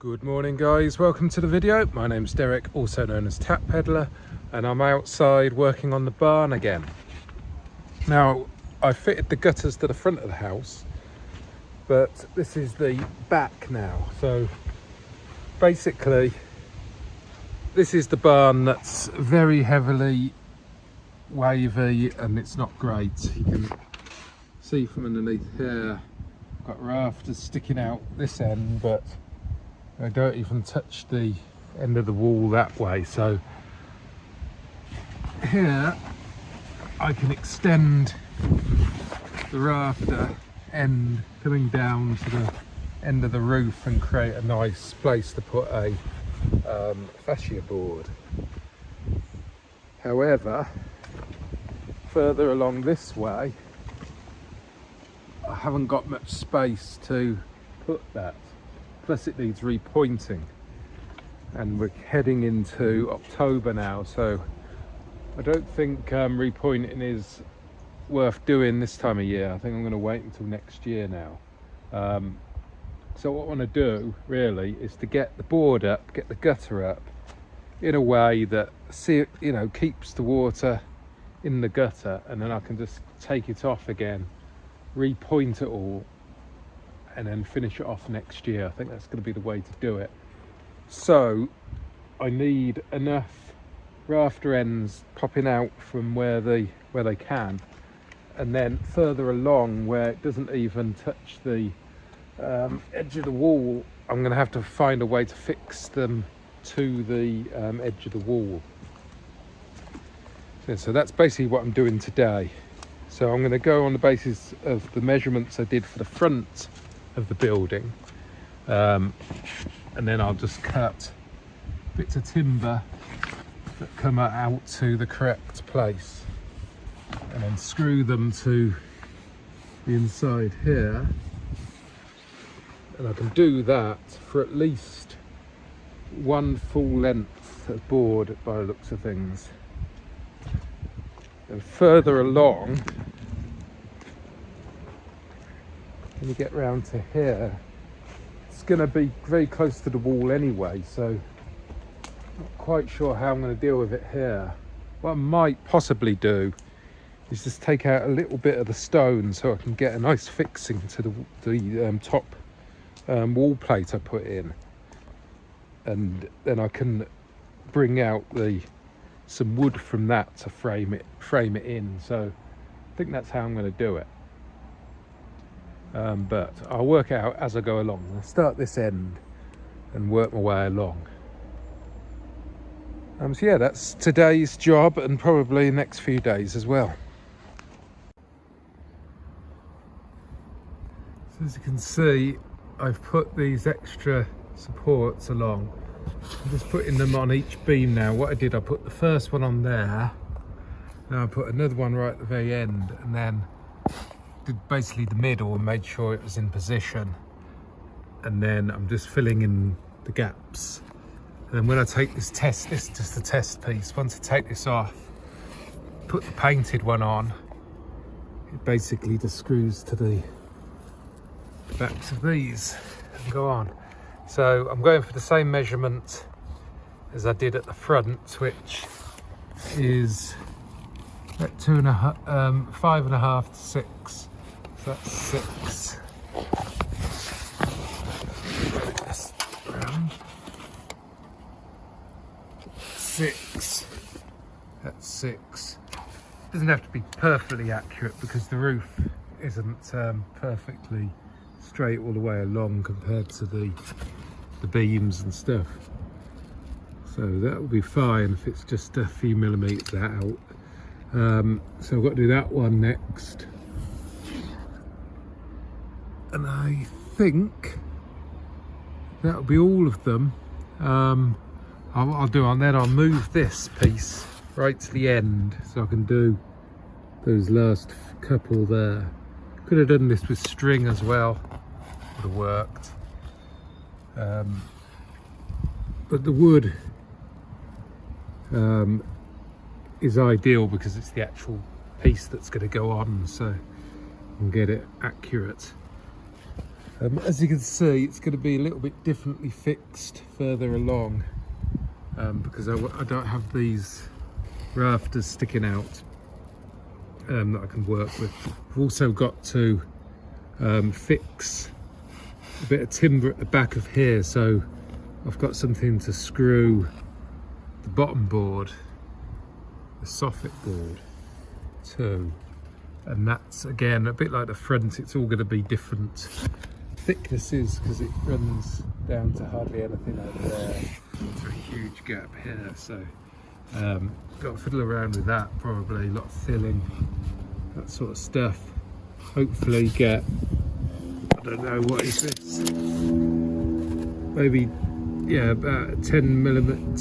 Good morning guys, welcome to the video. My name's Derek, also known as Tap Peddler, and I'm outside working on the barn again. Now, I fitted the gutters to the front of the house, but this is the back now. So basically, this is the barn that's very heavily wavy and it's not great. You can see from underneath here, I've got rafters sticking out this end, but I don't even touch the end of the wall that way. So here I can extend the rafter end coming down to the end of the roof and create a nice place to put a fascia board. However, further along this way I haven't got much space to put that. Plus it needs repointing, and we're heading into October now, so I don't think repointing is worth doing this time of year. I think I'm going to wait until next year now. So what I want to do really is to get the board up, get the gutter up in a way that keeps the water in the gutter, and then I can just take it off again, repoint it all, and then finish it off next year. I think that's going to be the way to do it. So I need enough rafter ends popping out from where they can, and then further along where it doesn't even touch the edge of the wall, I'm going to have to find a way to fix them to the edge of the wall. So that's basically what I'm doing today. So I'm going to go on the basis of the measurements I did for the front of the building, and then I'll just cut bits of timber that come out to the correct place and then screw them to the inside here, and I can do that for at least one full length of board by the looks of things. And further along, when you get round to here, it's going to be very close to the wall anyway, so not quite sure how I'm going to deal with it here. What I might possibly do is just take out a little bit of the stone so I can get a nice fixing to the top wall plate I put in, and then I can bring out some wood from that to frame it in. So I think that's how I'm going to do it. But I'll work it out as I go along. I'll start this end and work my way along. So yeah, that's today's job, and probably the next few days as well. So as you can see, I've put these extra supports along. I'm just putting them on each beam now. What I did, I put the first one on there, now I put another one right at the very end, and then did basically the middle and made sure it was in position, and then I'm just filling in the gaps. And then when I take this is just a test piece. Once I take this off, put the painted one on, it basically just screws to the backs of these and go on. So I'm going for the same measurement as I did at the front, which is at 5.5 to 6. So that's 6. Round. 6. That's 6. Doesn't have to be perfectly accurate because the roof isn't perfectly straight all the way along compared to the beams and stuff. So that will be fine if it's just a few millimeters out. So I've got to do that one next. And I think that'll be all of them. I'll do on then. I'll move this piece right to the end so I can do those last couple there. Could have done this with string as well, would have worked. But the wood is ideal because it's the actual piece that's going to go on, so I can get it accurate. As you can see, it's going to be a little bit differently fixed further along, because I don't have these rafters sticking out that I can work with. I've also got to fix a bit of timber at the back of here, so I've got something to screw the bottom board, the soffit board, to, and that's again a bit like the front. It's all going to be different thicknesses because it runs down to hardly anything over there to a huge gap here, so got to fiddle around with that, probably a lot of filling, that sort of stuff. Hopefully get, I don't know, what is this, maybe, yeah, about a 10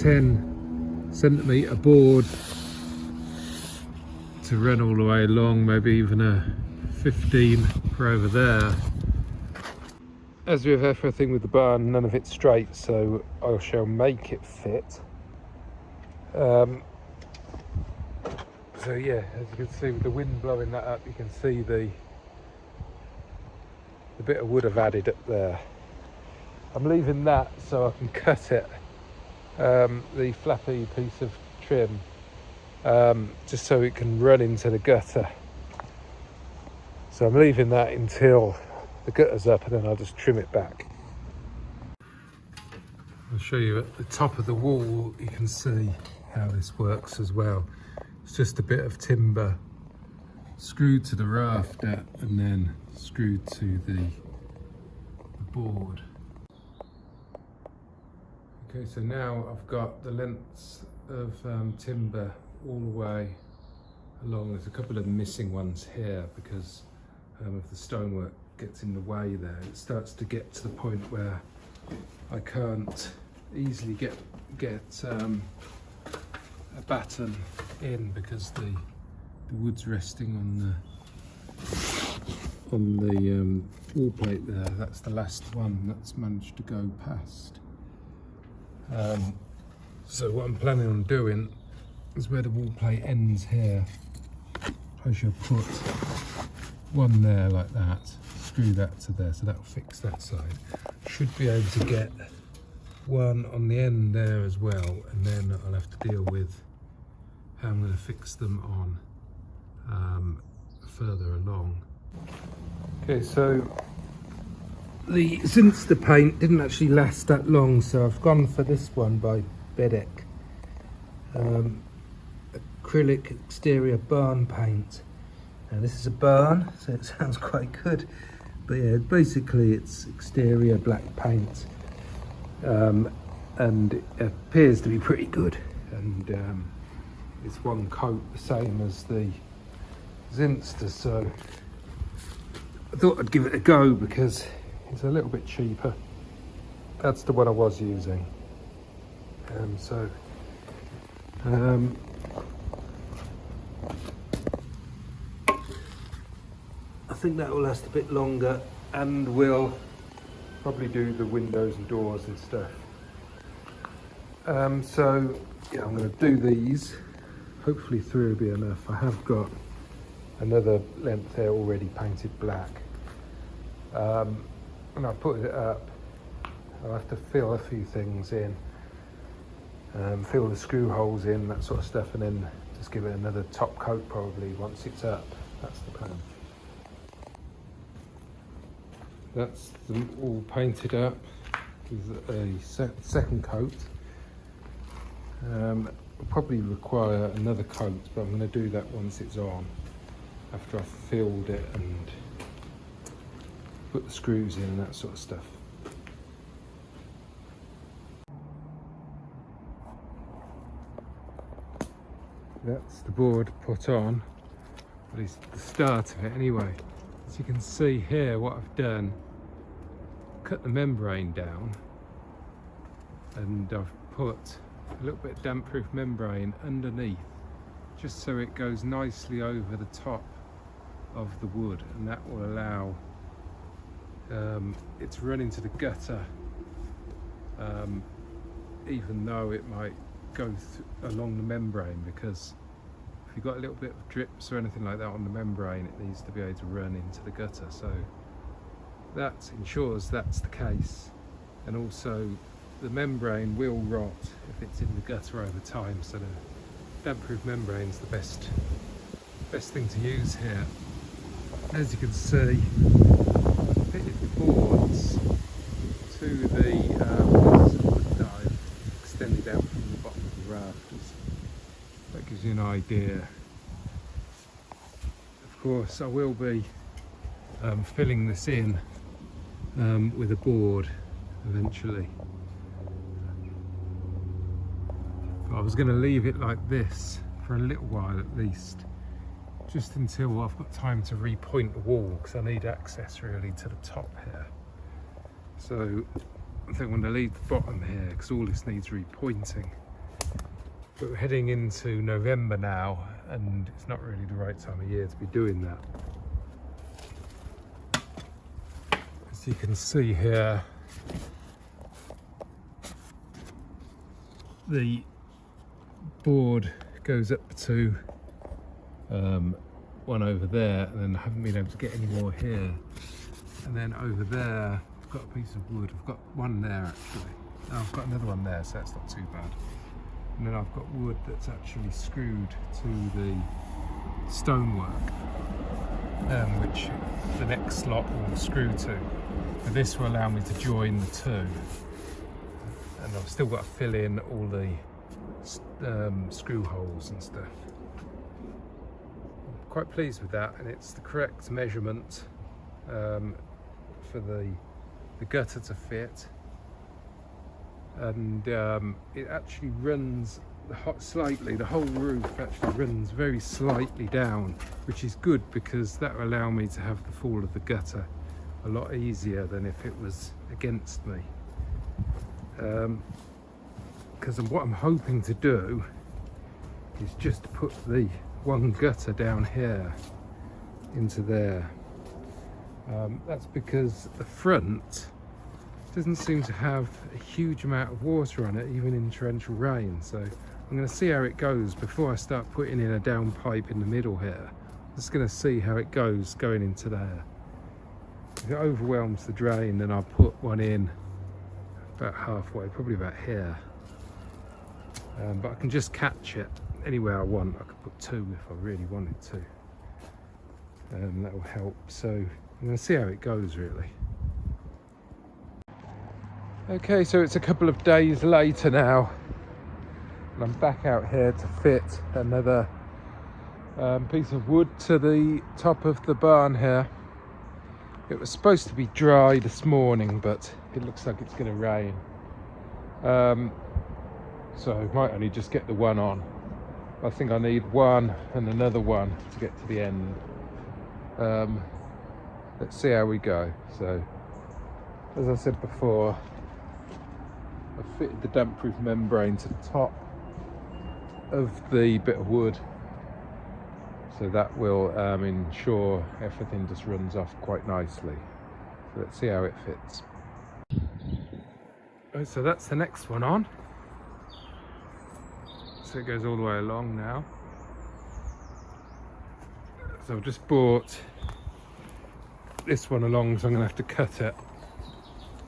centimetre board to run all the way along, maybe even a 15 for over there. As with everything with the barn, none of it's straight, so I shall make it fit. So yeah, as you can see with the wind blowing that up, you can see the bit of wood I've added up there. I'm leaving that so I can cut it, the flappy piece of trim, just so it can run into the gutter. So I'm leaving that until the gutter's up, and then I'll just trim it back. I'll show you at the top of the wall, you can see how this works as well. It's just a bit of timber screwed to the rafter and then screwed to the board. Okay, so now I've got the lengths of timber all the way along. There's a couple of missing ones here because of the stonework gets in the way there. It starts to get to the point where I can't easily get a batten in because the wood's resting on the wall plate there. That's the last one that's managed to go past. So what I'm planning on doing is where the wall plate ends here, I shall put one there like that, screw that to there, so that'll fix that side. Should be able to get one on the end there as well, and then I'll have to deal with how I'm going to fix them on further along. Okay, so since the paint didn't actually last that long, so I've gone for this one by Bedek, acrylic exterior barn paint. Now this is a barn, so it sounds quite good, but yeah, basically it's exterior black paint, and it appears to be pretty good, and it's one coat the same as the Zinster, so I thought I'd give it a go because it's a little bit cheaper. That's the one I was using, I think that will last a bit longer, and we'll probably do the windows and doors and stuff. So yeah, I'm going to do these. Hopefully 3 will be enough. I have got another length there already painted black. When I put it up, I'll have to fill a few things in, fill the screw holes in, that sort of stuff, and then just give it another top coat probably once it's up. That's the plan. That's them all painted up with a second coat. I'll probably require another coat, but I'm going to do that once it's on, after I've filled it and put the screws in and that sort of stuff. That's the board put on, at least the start of it anyway. As you can see here, what I've done, cut the membrane down, and I've put a little bit of damp proof membrane underneath, just so it goes nicely over the top of the wood, and that will allow it to run into the gutter, even though it might go along the membrane, because if you've got a little bit of drips or anything like that on the membrane, it needs to be able to run into the gutter. So that ensures that's the case, and also the membrane will rot if it's in the gutter over time, so the damp-proof membrane is the best thing to use here. As you can see, I've fitted the boards to the wood that I've extended out from the bottom of the rafters. That gives you an idea. Of course, I will be filling this in with a board eventually. But I was going to leave it like this for a little while at least, just until I've got time to repoint the wall, because I need access really to the top here. So I think I'm going to leave the bottom here because all this needs repointing. But we're heading into November now, and it's not really the right time of year to be doing that. As you can see here, the board goes up to one over there, and then I haven't been able to get any more here. And then over there, I've got a piece of wood. I've got one there actually. Oh, I've got another one there, so that's not too bad. And then I've got wood that's actually screwed to the stonework, which the next slot will screw to. And this will allow me to join the two. And I've still got to fill in all the screw holes and stuff. I'm quite pleased with that, and it's the correct measurement for the gutter to fit. And it actually runs slightly, the whole roof actually runs very slightly down, which is good because that will allow me to have the fall of the gutter a lot easier than if it was against me. Because what I'm hoping to do is just put the one gutter down here into there. That's because the front doesn't seem to have a huge amount of water on it, even in torrential rain. So I'm going to see how it goes before I start putting in a down pipe in the middle here. I'm just going to see how it goes going into there. If it overwhelms the drain, then I'll put one in about halfway, probably about here. But I can just catch it anywhere I want. I could put two if I really wanted to. That will help. So I'm going to see how it goes really. Okay, so it's a couple of days later now, and I'm back out here to fit another piece of wood to the top of the barn here. It was supposed to be dry this morning, but it looks like it's going to rain. So I might only just get the one on. I think I need one and another one to get to the end. Let's see how we go. So, as I said before, I've fitted the damp-proof membrane to the top of the bit of wood, so that will ensure everything just runs off quite nicely. So let's see how it fits. Right, so that's the next one on. So it goes all the way along now. So I've just brought this one along, so I'm going to have to cut it.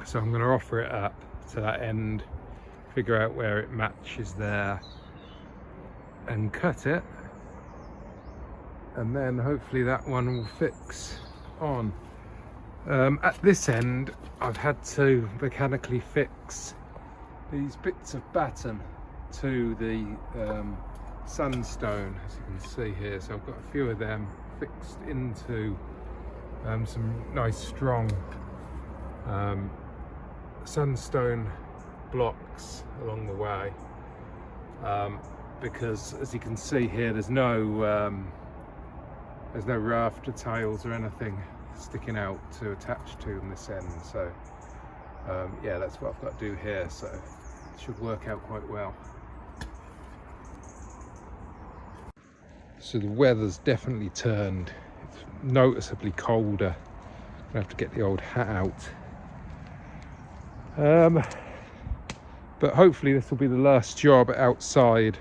So I'm going to offer it up to that end, figure out where it matches there, and cut it, and then hopefully that one will fix on. At this end, I've had to mechanically fix these bits of batten to the sandstone, as you can see here. So I've got a few of them fixed into some nice strong sandstone blocks along the way, because as you can see here, there's no rafter tiles or anything sticking out to attach to on this end. So yeah, that's what I've got to do here, so it should work out quite well. So the weather's definitely turned. It's noticeably colder. I'm gonna have to get the old hat out. But hopefully this will be the last job outside,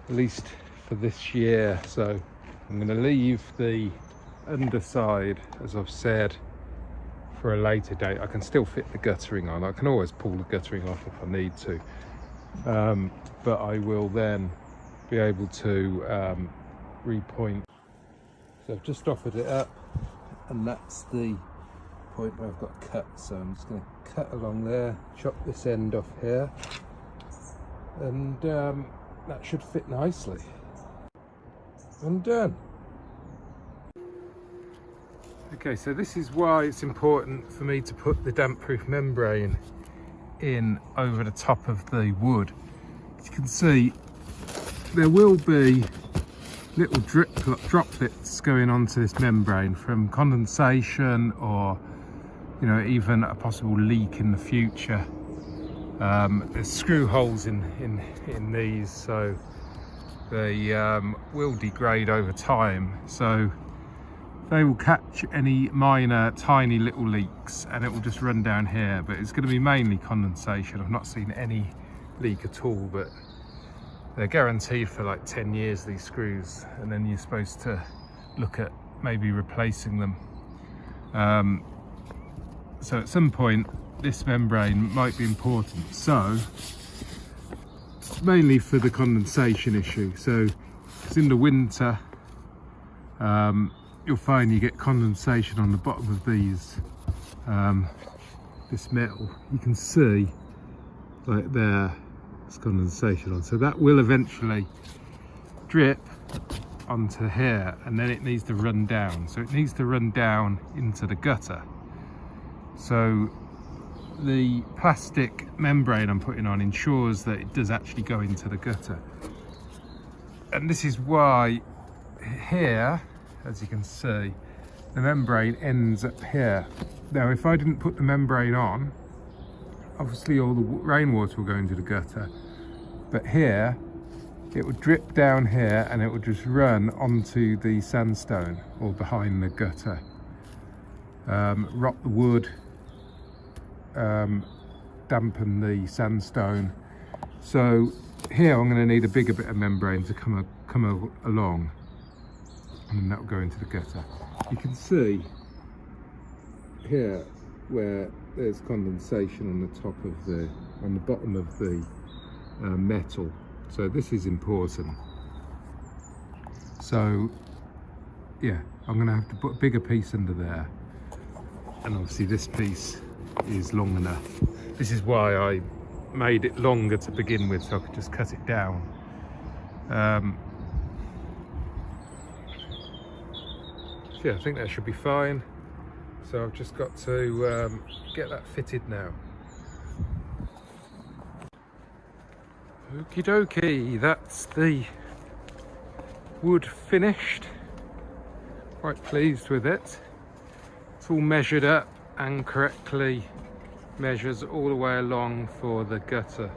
at least for this year. So I'm going to leave the underside, as I've said, for a later date. I can still fit the guttering on. I can always pull the guttering off if I need to, but I will then be able to repoint. So I've just offered it up, and that's the point where I've got cut. So I'm just going to cut along there, chop this end off here, and that should fit nicely. And done. Okay, so this is why it's important for me to put the damp-proof membrane in over the top of the wood. As you can see, there will be little droplets going onto this membrane from condensation, or even a possible leak in the future. There's screw holes in these, so they will degrade over time. So they will catch any minor tiny little leaks and it will just run down here, but it's going to be mainly condensation. I've not seen any leak at all, but they're guaranteed for like 10 years, these screws, and then you're supposed to look at maybe replacing them. So at some point this membrane might be important, so mainly for the condensation issue. So it's in the winter, you'll find you get condensation on the bottom of these, this metal. You can see right there, it's condensation on. So that will eventually drip onto here, and then it needs to run down. So it needs to run down into the gutter. So the plastic membrane I'm putting on ensures that it does actually go into the gutter. And this is why here, as you can see, the membrane ends up here. Now if I didn't put the membrane on, obviously all the rainwater will go into the gutter, but here it would drip down here and it would just run onto the sandstone or behind the gutter, rot the wood, dampen the sandstone. So here I'm going to need a bigger bit of membrane to come along, and then that will go into the gutter. You can see here where there's condensation on the bottom of the metal. So this is important. So yeah, I'm going to have to put a bigger piece under there, and obviously this piece is long enough. This is why I made it longer to begin with, so I could just cut it down. Yeah, I think that should be fine. So I've just got to get that fitted now. Okie dokie, that's the wood finished. Quite pleased with it. It's all measured up and correctly measures all the way along for the gutter.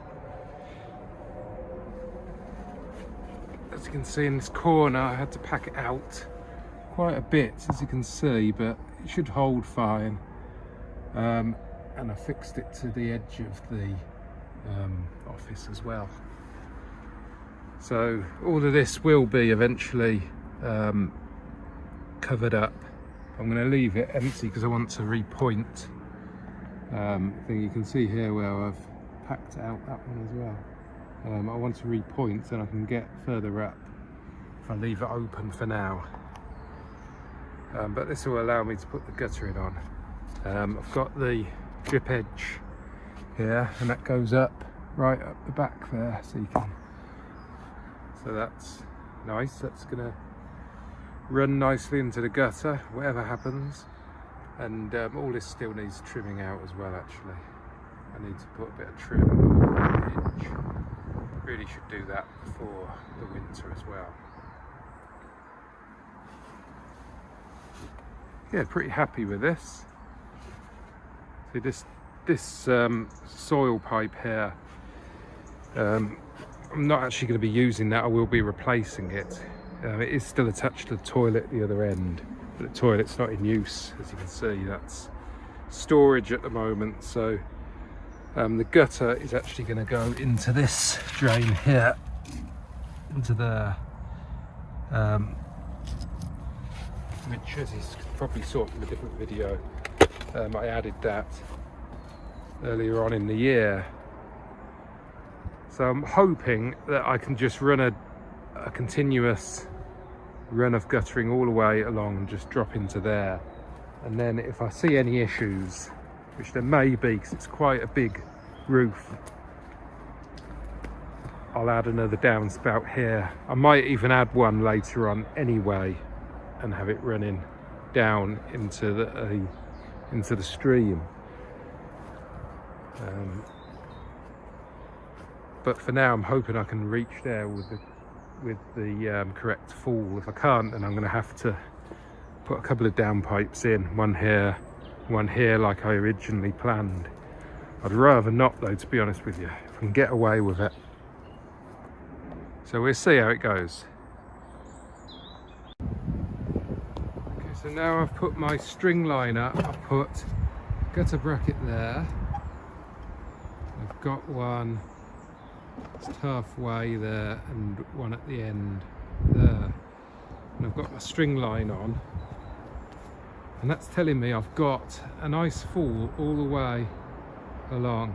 As you can see in this corner, I had to pack it out quite a bit, as you can see, but it should hold fine. And I fixed it to the edge of the office as well. So all of this will be eventually covered up. I'm going to leave it empty because I want to repoint. I think you can see here where I've packed out that one as well. I want to repoint, and I can get further up if I leave it open for now. But this will allow me to put the guttering on. I've got the drip edge here, and that goes up right up the back there, so you can. So that's nice. That's gonna run nicely into the gutter, whatever happens. And all this still needs trimming out as well. Actually, I need to put a bit of trim on the edge. Really should do that before the winter as well. Yeah, pretty happy with this. See this soil pipe here, I'm not actually going to be using that. I will be replacing it. It is still attached to the toilet at the other end, but the toilet's not in use, as you can see. That's storage at the moment. So the gutter is actually going to go into this drain here, into there, which, as you probably saw from a different video, I added that earlier on in the year. So I'm hoping that I can just run a continuous run of guttering all the way along and just drop into there. And then if I see any issues, which there may be because it's quite a big roof, I'll add another downspout here. I might even add one later on anyway and have it running down into the stream. But for now I'm hoping I can reach there with the correct fall. If I can't, then I'm going to have to put a couple of downpipes in, one here like I originally planned. I'd rather not though, to be honest with you, if I can get away with it. So we'll see how it goes. Okay, so now I've put my string line up. I've put gutter bracket there. I've got one it's halfway there and one at the end there. And I've got my string line on. And that's telling me I've got a nice fall all the way along.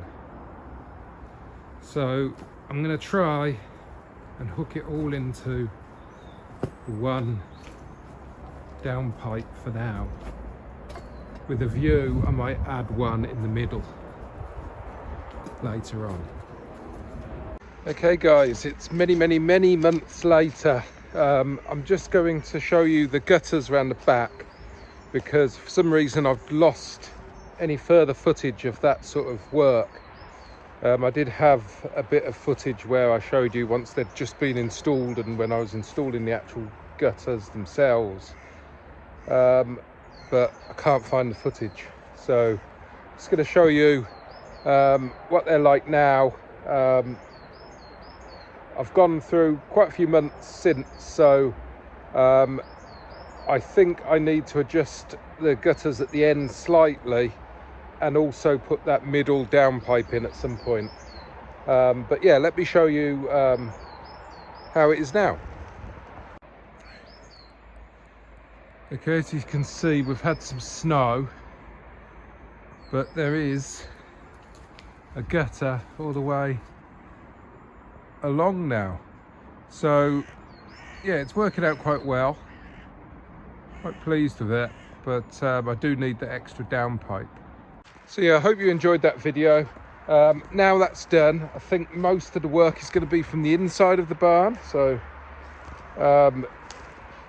So I'm going to try and hook it all into one downpipe for now. With a view, I might add one in the middle later on. Okay guys, it's many months later. I'm just going to show you the gutters around the back because for some reason I've lost any further footage of that sort of work. I did have a bit of footage where I showed you once they'd just been installed and when I was installing the actual gutters themselves, but I can't find the footage, so I'm just going to show you what they're like now. I've gone through quite a few months since, so I think I need to adjust the gutters at the end slightly and also put that middle downpipe in at some point. But yeah, let me show you how it is now. Okay, as you can see, we've had some snow, but there is a gutter all the way along now. So yeah, it's working out quite well. Quite pleased with it, but I do need the extra downpipe. So yeah, I hope you enjoyed that video. Now that's done, I think most of the work is going to be from the inside of the barn, so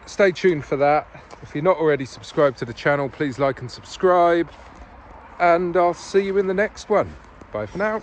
stay tuned for that. If you're not already subscribed to the channel, please like and subscribe, and I'll see you in the next one. Bye for now.